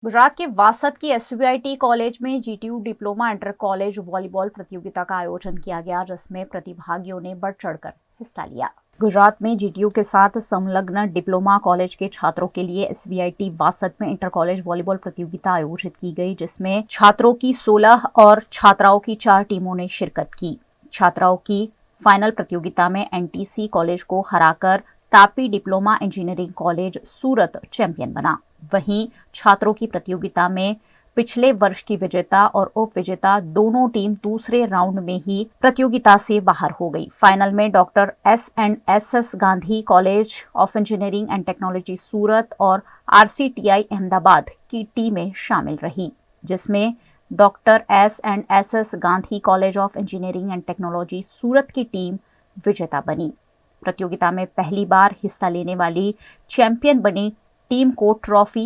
गुजरात के वासद की एसवीआईटी कॉलेज में GTU diploma inter college volleyball प्रतियोगिता का आयोजन किया गया, जिसमें प्रतिभागियों ने बढ़ चढ़कर हिस्सा लिया। गुजरात में जीटीयू के साथ संलग्न डिप्लोमा कॉलेज के छात्रों के लिए एसवीआईटी वासद में इंटर कॉलेज वॉलीबॉल प्रतियोगिता आयोजित की गई, जिसमें छात्रों की 16 और छात्राओं की 4 टीमों ने शिरकत की। छात्राओं की फाइनल प्रतियोगिता में एनटीसी कॉलेज को हराकर तापी डिप्लोमा इंजीनियरिंग कॉलेज सूरत चैंपियन बना। वहीं छात्रों की प्रतियोगिता में पिछले वर्ष की विजेता और उप विजेता दोनों टीम दूसरे राउंड में ही प्रतियोगिता से बाहर हो गई। फाइनल में doctor S Gandhi college of engineering and technology Surat और आरसीटीआई अहमदाबाद की टीमें शामिल रही, जिसमें doctor S Gandhi college of engineering and technology Surat की टीम विजेता बनी। प्रतियोगिता में पहली बार हिस्सा लेने वाली चैंपियन बनी टीम को ट्रॉफी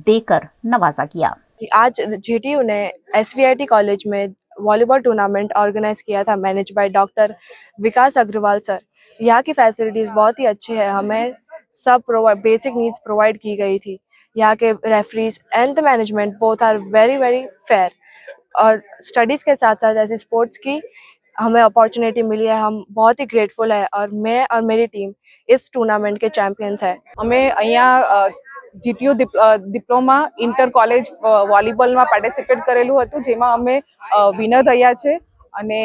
देकर नवाजा गया। आज जीटीयू ने एसवीआईटी कॉलेज में वॉलीबॉल टूर्नामेंट ऑर्गेनाइज किया था, manage by doctor Vikas Agarwal sir. यहाँ की फैसिलिटीज बहुत ही अच्छी है, हमें सब बेसिक नीड्स प्रोवाइड की गई थी। यहाँ के referees and the management both are very very fair, और स्टडीज के साथ साथ ऐसी स्पोर्ट्स की हमें अपॉर्चुनिटी मिली है। हम बहुत ही ग्रेटफुल है, और मैं और मेरी टीम इस टूर्नामेंट के चैंपियंस है। हमें अँ जीटीयू डिप्लोमा इंटर कॉलेज वॉलीबॉलમાં પાર્ટિસિપેટ કરેલું હતું, જેમાં અમે વિનર થયા છે અને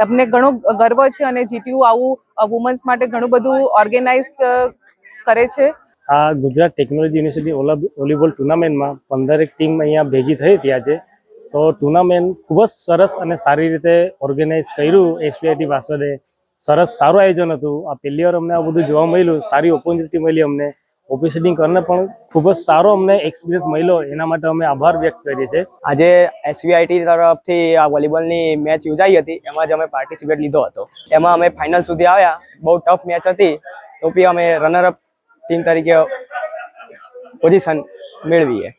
અમને ઘણો ગર્વ છે અને જીટીયુ આવું વુમન્સ માટે ઘણું બધું ઓર્ગેનાઇઝ કરે છે। આ ગુજરાત ટેકનોલોજી યુનિવર્સિટી વોલીબોલ ટુર્નામેન્ટમાં 15 ટીમ અહીંયા ભેગી થઈ હતી આજે। તો ટુર્નામેન્ટ ખૂબ જ સરસ અને સારી રીતે ઓર્ગેનાઇઝ કર્યું એસવીઆઈટી વાસદે। સરસ સારું આયોજન હતું। આ પહેલી વાર અમને આ બધું જોવા મળ્યું, સારી ઓપોર્ચ્યુનિટી મળી અમને। ઓફિસિટિંગ કરને પણ ખૂબ જ સારો અમને એક્સપિરિયન્સ મળ્યો, એના માટે અમે આભાર વ્યક્ત કરીએ છીએ। આજે એસવીઆઈટી તરફથી આ વોલીબોલની મેચ યોજાઈ હતી, એમાં જ અમે પાર્ટિસિપેટ લીધો હતો। એમાં અમે ફાઇનલ સુધી આવ્યા। બહુ ટફ મેચ હતી, તો બી અમે રનર અપ ટીમ તરીકે પોઝિશન મેળવી છે।